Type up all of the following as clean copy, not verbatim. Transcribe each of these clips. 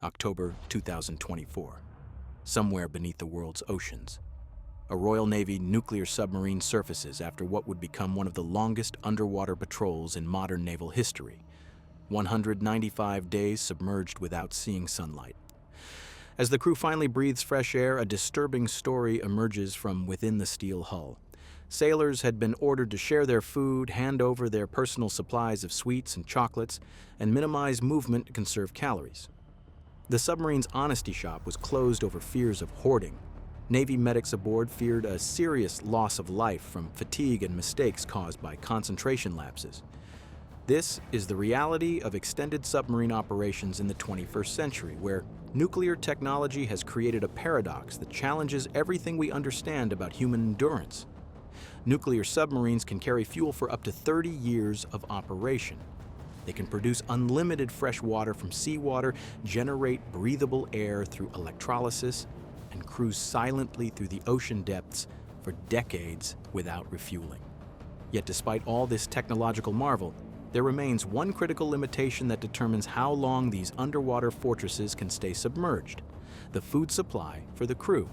October 2024. Somewhere beneath the world's oceans, a Royal Navy nuclear submarine surfaces after what would become one of the longest underwater patrols in modern naval history. 195 days submerged without seeing sunlight. As the crew finally breathes fresh air, a disturbing story emerges from within the steel hull. Sailors had been ordered to share their food, hand over their personal supplies of sweets and chocolates, and minimize movement to conserve calories. The submarine's honesty shop was closed over fears of hoarding. Navy medics aboard feared a serious loss of life from fatigue and mistakes caused by concentration lapses. This is the reality of extended submarine operations in the 21st century, where nuclear technology has created a paradox that challenges everything we understand about human endurance. Nuclear submarines can carry fuel for up to 30 years of operation. They can produce unlimited fresh water from seawater, generate breathable air through electrolysis, and cruise silently through the ocean depths for decades without refueling. Yet despite all this technological marvel, there remains one critical limitation that determines how long these underwater fortresses can stay submerged: the food supply for the crew.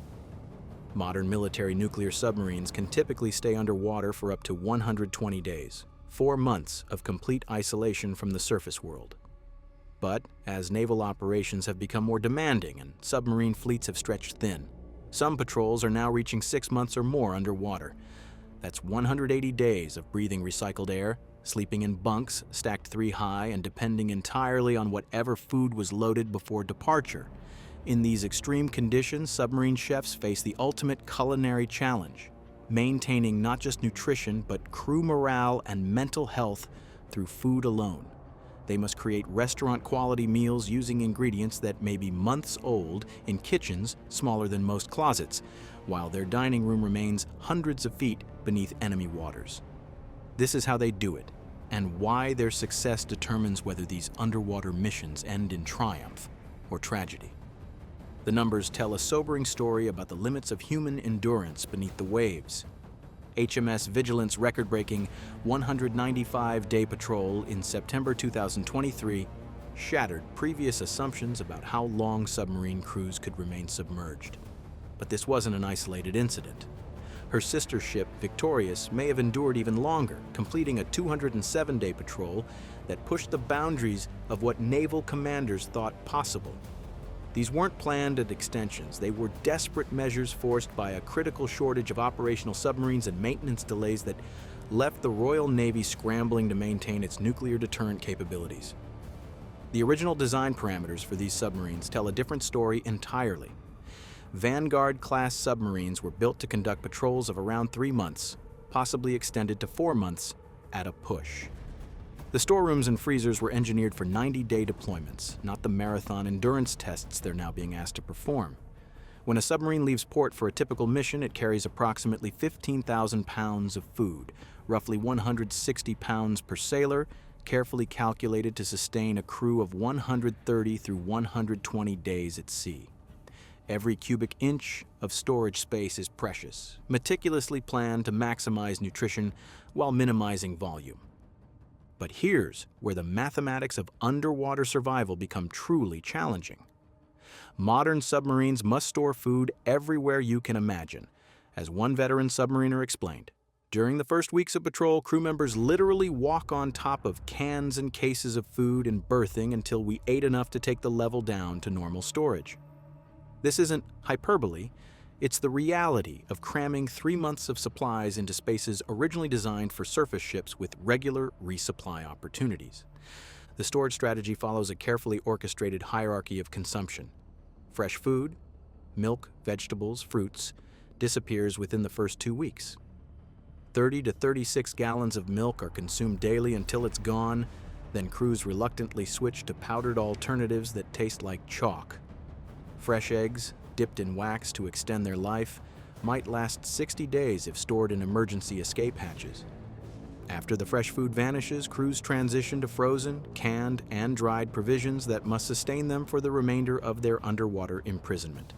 Modern military nuclear submarines can typically stay underwater for up to 120 days. 4 months of complete isolation from the surface world. But as naval operations have become more demanding and submarine fleets have stretched thin, some patrols are now reaching 6 months or more underwater. That's 180 days of breathing recycled air, sleeping in bunks stacked 3 high, and depending entirely on whatever food was loaded before departure. In these extreme conditions, submarine chefs face the ultimate culinary challenge: maintaining not just nutrition, but crew morale and mental health through food alone. They must create restaurant-quality meals using ingredients that may be months old in kitchens smaller than most closets, while their dining room remains hundreds of feet beneath enemy waters. This is how they do it, and why their success determines whether these underwater missions end in triumph or tragedy. The numbers tell a sobering story about the limits of human endurance beneath the waves. HMS Vigilant's record-breaking 195-day patrol in September 2023 shattered previous assumptions about how long submarine crews could remain submerged. But this wasn't an isolated incident. Her sister ship, Victorious, may have endured even longer, completing a 207-day patrol that pushed the boundaries of what naval commanders thought possible. These weren't planned extensions. They were desperate measures forced by a critical shortage of operational submarines and maintenance delays that left the Royal Navy scrambling to maintain its nuclear deterrent capabilities. The original design parameters for these submarines tell a different story entirely. Vanguard-class submarines were built to conduct patrols of around 3 months, possibly extended to 4 months at a push. The storerooms and freezers were engineered for 90-day deployments, not the marathon endurance tests they're now being asked to perform. When a submarine leaves port for a typical mission, it carries approximately 15,000 pounds of food, roughly 160 pounds per sailor, carefully calculated to sustain a crew of 130 through 120 days at sea. Every cubic inch of storage space is precious, meticulously planned to maximize nutrition while minimizing volume. But here's where the mathematics of underwater survival become truly challenging. Modern submarines must store food everywhere you can imagine. As one veteran submariner explained, during the first weeks of patrol, crew members literally walk on top of cans and cases of food in berthing until we ate enough to take the level down to normal storage. This isn't hyperbole. It's the reality of cramming 3 months of supplies into spaces originally designed for surface ships with regular resupply opportunities. The storage strategy follows a carefully orchestrated hierarchy of consumption. Fresh food, milk, vegetables, fruits, disappears within the first 2 weeks. 30 to 36 gallons of milk are consumed daily until it's gone, then crews reluctantly switch to powdered alternatives that taste like chalk. Fresh eggs, dipped in wax to extend their life, might last 60 days if stored in emergency escape hatches. After the fresh food vanishes, crews transition to frozen, canned, and dried provisions that must sustain them for the remainder of their underwater imprisonment.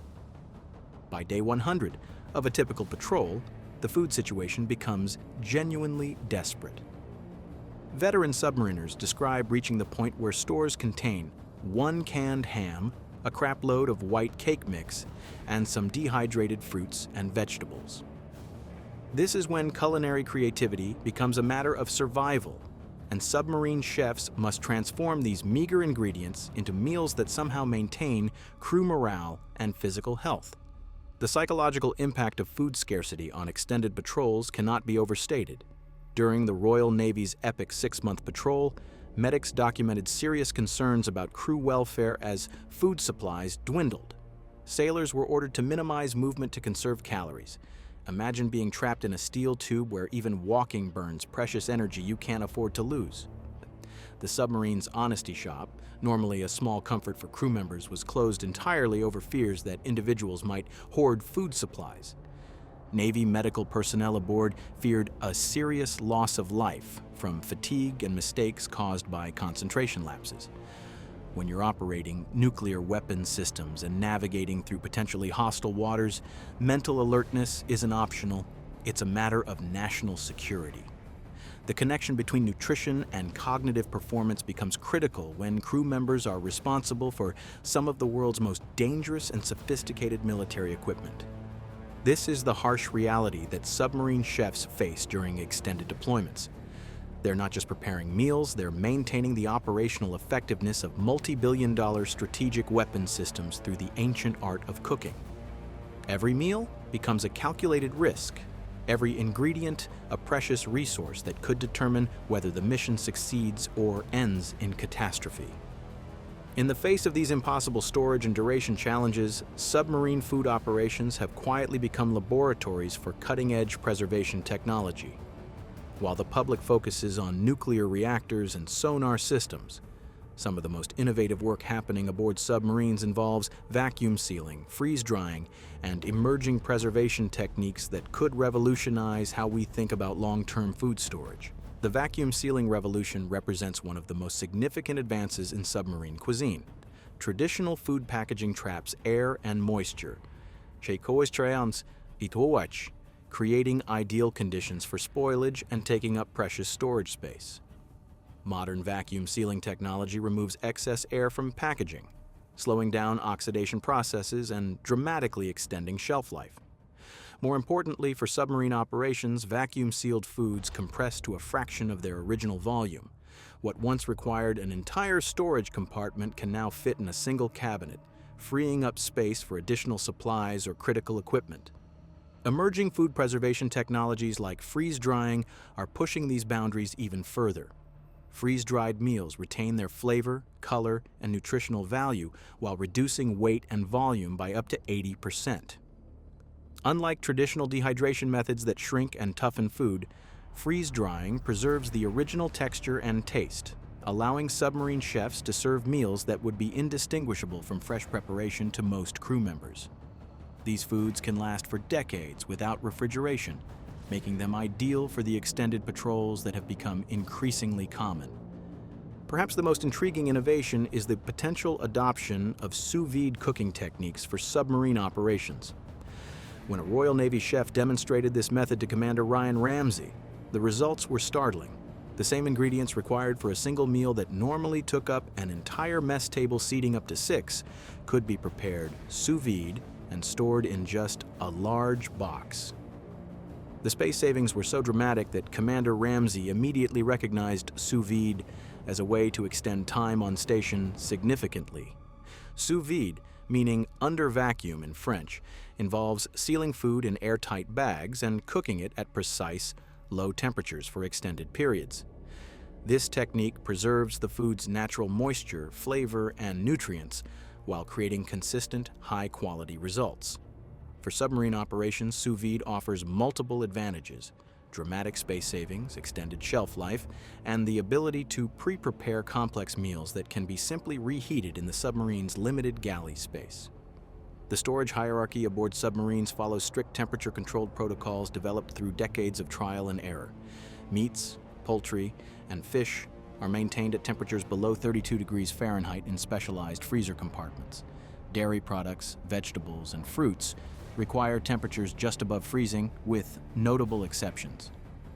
By day 100 of a typical patrol, the food situation becomes genuinely desperate. Veteran submariners describe reaching the point where stores contain 1 canned ham, a crap load of white cake mix, and some dehydrated fruits and vegetables. This is when culinary creativity becomes a matter of survival, and submarine chefs must transform these meager ingredients into meals that somehow maintain crew morale and physical health. The psychological impact of food scarcity on extended patrols cannot be overstated. During the Royal Navy's epic 6-month patrol, medics documented serious concerns about crew welfare as food supplies dwindled. Sailors were ordered to minimize movement to conserve calories. Imagine being trapped in a steel tube where even walking burns precious energy you can't afford to lose. The submarine's honesty shop, normally a small comfort for crew members, was closed entirely over fears that individuals might hoard food supplies. Navy medical personnel aboard feared a serious loss of life from fatigue and mistakes caused by concentration lapses. When you're operating nuclear weapon systems and navigating through potentially hostile waters, mental alertness isn't optional, it's a matter of national security. The connection between nutrition and cognitive performance becomes critical when crew members are responsible for some of the world's most dangerous and sophisticated military equipment. This is the harsh reality that submarine chefs face during extended deployments. They're not just preparing meals, they're maintaining the operational effectiveness of multi-billion-dollar strategic weapon systems through the ancient art of cooking. Every meal becomes a calculated risk, every ingredient a precious resource that could determine whether the mission succeeds or ends in catastrophe. In the face of these impossible storage and duration challenges, submarine food operations have quietly become laboratories for cutting-edge preservation technology. While the public focuses on nuclear reactors and sonar systems, some of the most innovative work happening aboard submarines involves vacuum sealing, freeze-drying, and emerging preservation techniques that could revolutionize how we think about long-term food storage. The vacuum sealing revolution represents one of the most significant advances in submarine cuisine. Traditional food packaging traps air and moisture, creating ideal conditions for spoilage and taking up precious storage space. Modern vacuum sealing technology removes excess air from packaging, slowing down oxidation processes and dramatically extending shelf life. More importantly, for submarine operations, vacuum-sealed foods compress to a fraction of their original volume. What once required an entire storage compartment can now fit in a single cabinet, freeing up space for additional supplies or critical equipment. Emerging food preservation technologies like freeze-drying are pushing these boundaries even further. Freeze-dried meals retain their flavor, color, and nutritional value while reducing weight and volume by up to 80%. Unlike traditional dehydration methods that shrink and toughen food, freeze-drying preserves the original texture and taste, allowing submarine chefs to serve meals that would be indistinguishable from fresh preparation to most crew members. These foods can last for decades without refrigeration, making them ideal for the extended patrols that have become increasingly common. Perhaps the most intriguing innovation is the potential adoption of sous vide cooking techniques for submarine operations. When a Royal Navy chef demonstrated this method to Commander Ryan Ramsey, the results were startling. The same ingredients required for a single meal that normally took up an entire mess table seating up to 6 could be prepared sous vide and stored in just a large box. The space savings were so dramatic that Commander Ramsey immediately recognized sous vide as a way to extend time on station significantly. Sous vide, meaning under vacuum in French, involves sealing food in airtight bags and cooking it at precise, low temperatures for extended periods. This technique preserves the food's natural moisture, flavor, and nutrients while creating consistent, high-quality results. For submarine operations, sous vide offers multiple advantages: dramatic space savings, extended shelf life, and the ability to pre-prepare complex meals that can be simply reheated in the submarine's limited galley space. The storage hierarchy aboard submarines follows strict temperature-controlled protocols developed through decades of trial and error. Meats, poultry, and fish are maintained at temperatures below 32 degrees Fahrenheit in specialized freezer compartments. Dairy products, vegetables, and fruits require temperatures just above freezing, with notable exceptions.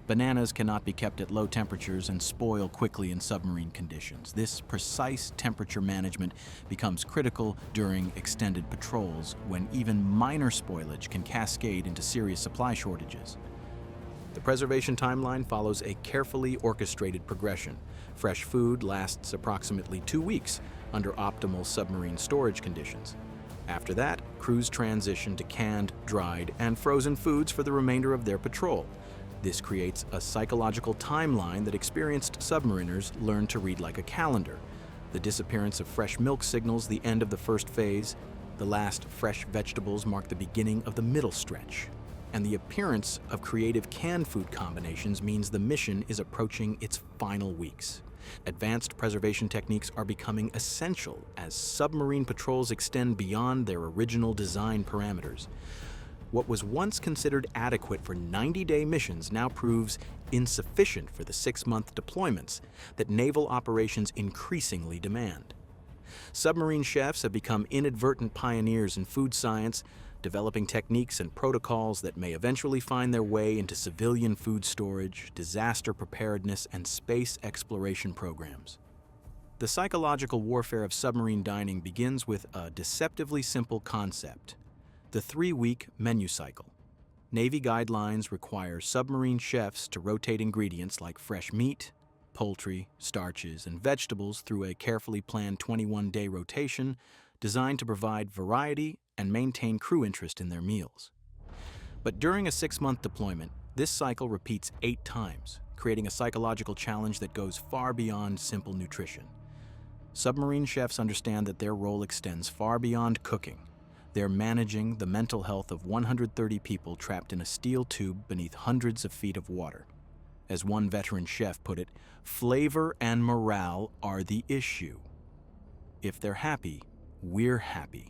Bananas cannot be kept at low temperatures and spoil quickly in submarine conditions. This precise temperature management becomes critical during extended patrols when even minor spoilage can cascade into serious supply shortages. The preservation timeline follows a carefully orchestrated progression. Fresh food lasts approximately 2 weeks under optimal submarine storage conditions. After that, crews transition to canned, dried, and frozen foods for the remainder of their patrol. This creates a psychological timeline that experienced submariners learn to read like a calendar. The disappearance of fresh milk signals the end of the first phase. The last fresh vegetables mark the beginning of the middle stretch. And the appearance of creative canned food combinations means the mission is approaching its final weeks. Advanced preservation techniques are becoming essential as submarine patrols extend beyond their original design parameters. What was once considered adequate for 90-day missions now proves insufficient for the 6-month deployments that naval operations increasingly demand. Submarine chefs have become inadvertent pioneers in food science, developing techniques and protocols that may eventually find their way into civilian food storage, disaster preparedness, and space exploration programs. The psychological warfare of submarine dining begins with a deceptively simple concept: the 3-week menu cycle. Navy guidelines require submarine chefs to rotate ingredients like fresh meat, poultry, starches, and vegetables through a carefully planned 21-day rotation designed to provide variety and maintain crew interest in their meals. But during a 6-month deployment, this cycle repeats 8 times, creating a psychological challenge that goes far beyond simple nutrition. Submarine chefs understand that their role extends far beyond cooking. They're managing the mental health of 130 people trapped in a steel tube beneath hundreds of feet of water. As one veteran chef put it, flavor and morale are the issue. If they're happy, we're happy.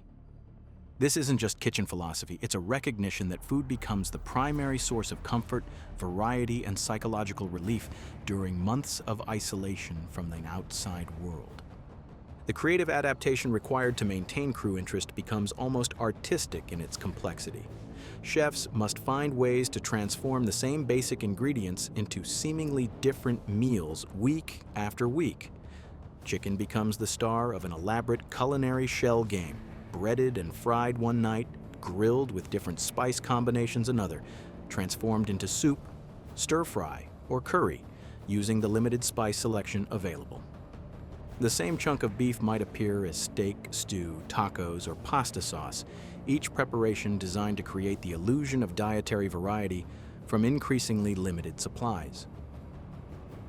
This isn't just kitchen philosophy, it's a recognition that food becomes the primary source of comfort, variety, and psychological relief during months of isolation from the outside world. The creative adaptation required to maintain crew interest becomes almost artistic in its complexity. Chefs must find ways to transform the same basic ingredients into seemingly different meals week after week. Chicken becomes the star of an elaborate culinary shell game, breaded and fried one night, grilled with different spice combinations another, transformed into soup, stir-fry, or curry, using the limited spice selection available. The same chunk of beef might appear as steak, stew, tacos, or pasta sauce, each preparation designed to create the illusion of dietary variety from increasingly limited supplies.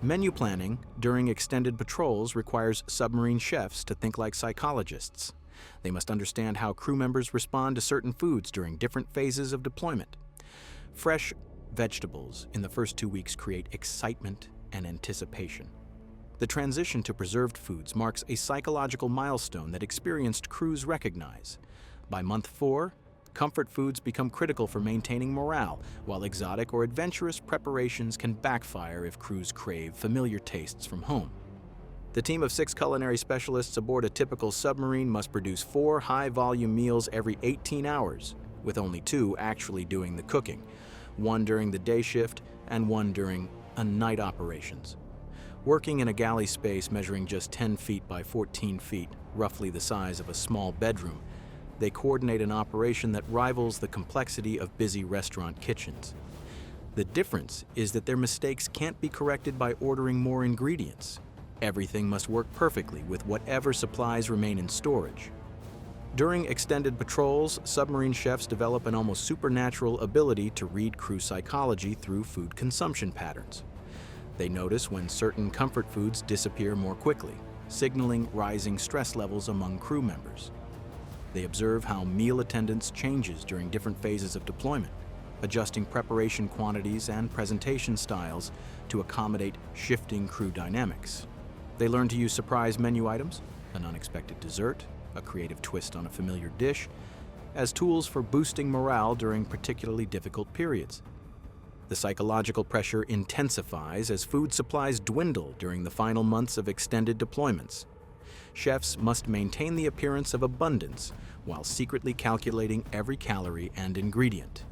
Menu planning during extended patrols requires submarine chefs to think like psychologists. They must understand how crew members respond to certain foods during different phases of deployment. Fresh vegetables in the first 2 weeks create excitement and anticipation. The transition to preserved foods marks a psychological milestone that experienced crews recognize. By month 4, comfort foods become critical for maintaining morale, while exotic or adventurous preparations can backfire if crews crave familiar tastes from home. The team of 6 culinary specialists aboard a typical submarine must produce 4 high-volume meals every 18 hours, with only 2 actually doing the cooking, 1 during the day shift and 1 during night operations. Working in a galley space measuring just 10 feet by 14 feet, roughly the size of a small bedroom, they coordinate an operation that rivals the complexity of busy restaurant kitchens. The difference is that their mistakes can't be corrected by ordering more ingredients. Everything must work perfectly with whatever supplies remain in storage. During extended patrols, submarine chefs develop an almost supernatural ability to read crew psychology through food consumption patterns. They notice when certain comfort foods disappear more quickly, signaling rising stress levels among crew members. They observe how meal attendance changes during different phases of deployment, adjusting preparation quantities and presentation styles to accommodate shifting crew dynamics. They learn to use surprise menu items, an unexpected dessert, a creative twist on a familiar dish, as tools for boosting morale during particularly difficult periods. The psychological pressure intensifies as food supplies dwindle during the final months of extended deployments. Chefs must maintain the appearance of abundance while secretly calculating every calorie and ingredient.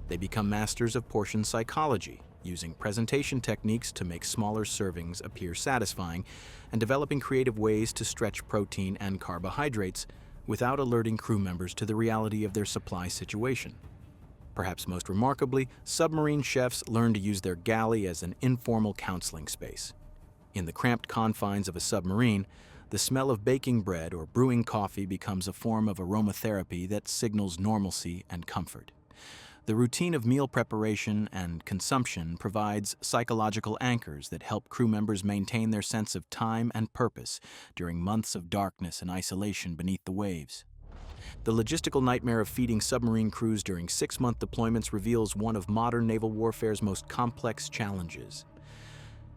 They become masters of portion psychology, using presentation techniques to make smaller servings appear satisfying, and developing creative ways to stretch protein and carbohydrates without alerting crew members to the reality of their supply situation. Perhaps most remarkably, submarine chefs learn to use their galley as an informal counseling space. In the cramped confines of a submarine, the smell of baking bread or brewing coffee becomes a form of aromatherapy that signals normalcy and comfort. The routine of meal preparation and consumption provides psychological anchors that help crew members maintain their sense of time and purpose during months of darkness and isolation beneath the waves. The logistical nightmare of feeding submarine crews during 6-month deployments reveals one of modern naval warfare's most complex challenges.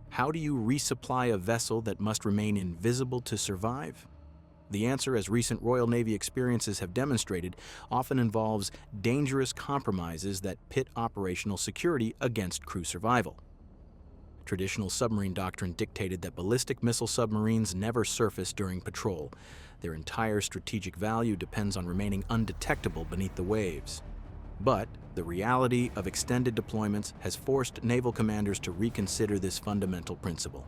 How do you resupply a vessel that must remain invisible to survive? The answer, as recent Royal Navy experiences have demonstrated, often involves dangerous compromises that pit operational security against crew survival. Traditional submarine doctrine dictated that ballistic missile submarines never surface during patrol. Their entire strategic value depends on remaining undetectable beneath the waves. But the reality of extended deployments has forced naval commanders to reconsider this fundamental principle.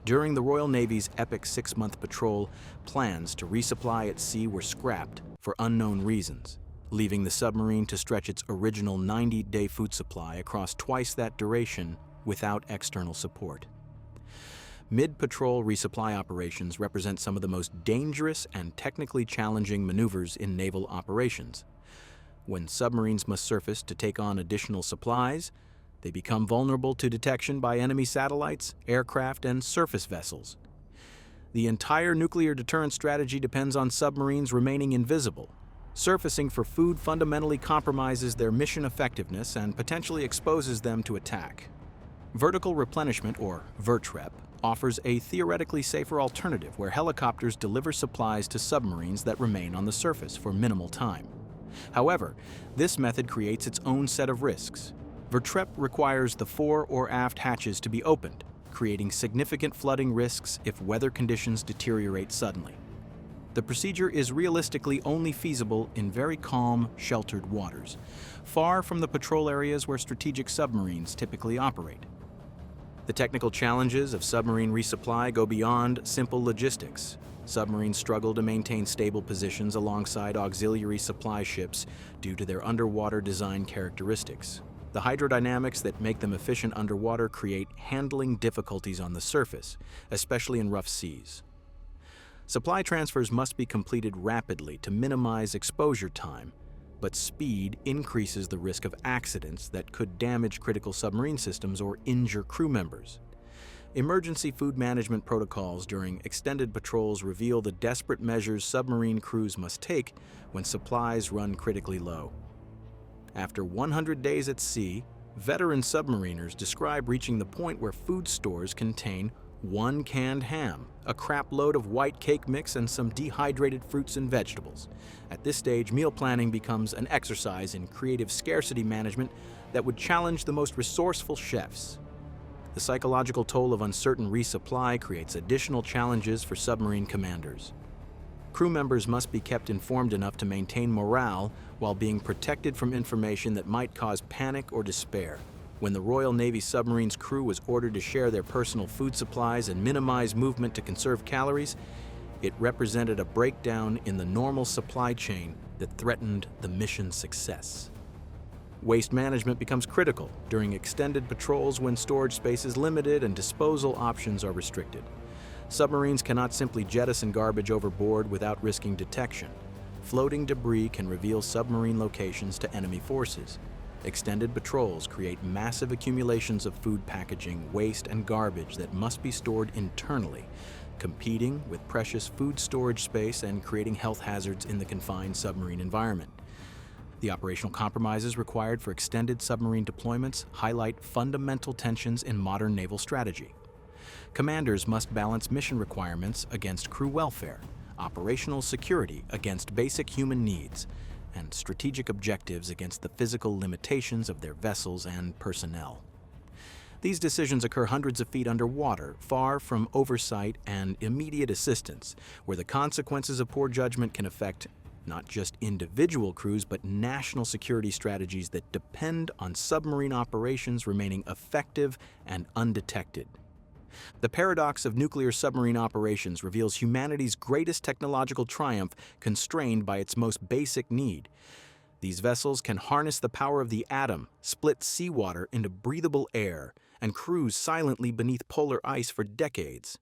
During the Royal Navy's epic 6-month patrol, plans to resupply at sea were scrapped for unknown reasons, leaving the submarine to stretch its original 90-day food supply across twice that duration without external support. Mid-patrol resupply operations represent some of the most dangerous and technically challenging maneuvers in naval operations. When submarines must surface to take on additional supplies, they become vulnerable to detection by enemy satellites, aircraft, and surface vessels. The entire nuclear deterrence strategy depends on submarines remaining invisible. Surfacing for food fundamentally compromises their mission effectiveness and potentially exposes them to attack. Vertical replenishment, or VERTREP, offers a theoretically safer alternative where helicopters deliver supplies to submarines that remain on the surface for minimal time. However, this method creates its own set of risks. VERTREP requires the fore or aft hatches to be opened, creating significant flooding risks if weather conditions deteriorate suddenly. The procedure is realistically only feasible in very calm, sheltered waters, far from the patrol areas where strategic submarines typically operate. The technical challenges of submarine resupply go beyond simple logistics. Submarines struggle to maintain stable positions alongside auxiliary supply ships due to their underwater design characteristics. The hydrodynamics that make them efficient underwater create handling difficulties on the surface, especially in rough seas. Supply transfers must be completed rapidly to minimize exposure time, but speed increases the risk of accidents that could damage critical submarine systems or injure crew members. Emergency food management protocols during extended patrols reveal the desperate measures submarine crews must take when supplies run critically low. After 100 days at sea, veteran submariners describe reaching the point where food stores contain 1 canned ham, a crap load of white cake mix, and some dehydrated fruits and vegetables. At this stage, meal planning becomes an exercise in creative scarcity management that would challenge the most resourceful chefs. The psychological toll of uncertain resupply creates additional challenges for submarine commanders. Crew members must be kept informed enough to maintain morale while being protected from information that might cause panic or despair. When the Royal Navy submarine's crew was ordered to share their personal food supplies and minimize movement to conserve calories, it represented a breakdown in the normal supply chain that threatened the mission's success. Waste management becomes critical during extended patrols when storage space is limited and disposal options are restricted. Submarines cannot simply jettison garbage overboard without risking detection. Floating debris can reveal submarine locations to enemy forces. Extended patrols create massive accumulations of food packaging, waste, and garbage that must be stored internally, competing with precious food storage space and creating health hazards in the confined submarine environment. The operational compromises required for extended submarine deployments highlight fundamental tensions in modern naval strategy. Commanders must balance mission requirements against crew welfare, operational security against basic human needs, and strategic objectives against the physical limitations of their vessels and personnel. These decisions occur hundreds of feet underwater, far from oversight and immediate assistance, where the consequences of poor judgment can affect not just individual crews, but national security strategies that depend on submarine operations remaining effective and undetected. The paradox of nuclear submarine operations reveals humanity's greatest technological triumph constrained by its most basic need. These vessels can harness the power of the atom, split seawater into breathable air, and cruise silently beneath polar ice for decades.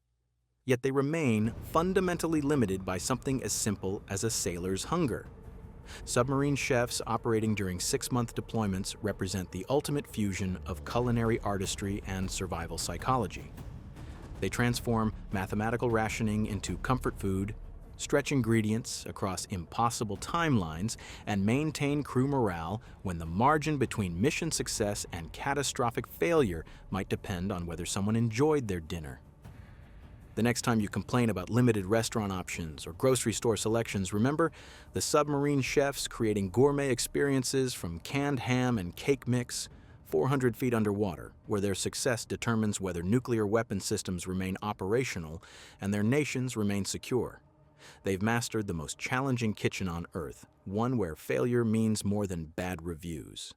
Yet they remain fundamentally limited by something as simple as a sailor's hunger. Submarine chefs operating during 6-month deployments represent the ultimate fusion of culinary artistry and survival psychology. They transform mathematical rationing into comfort food, stretch ingredients across impossible timelines, and maintain crew morale when the margin between mission success and catastrophic failure might depend on whether someone enjoyed their dinner. The next time you complain about limited restaurant options or grocery store selections, remember the submarine chefs creating gourmet experiences from canned ham and cake mix 400 feet underwater, where their success determines whether nuclear weapon systems remain operational and their nations remain secure. They've mastered the most challenging kitchen on Earth, one where failure means more than bad reviews.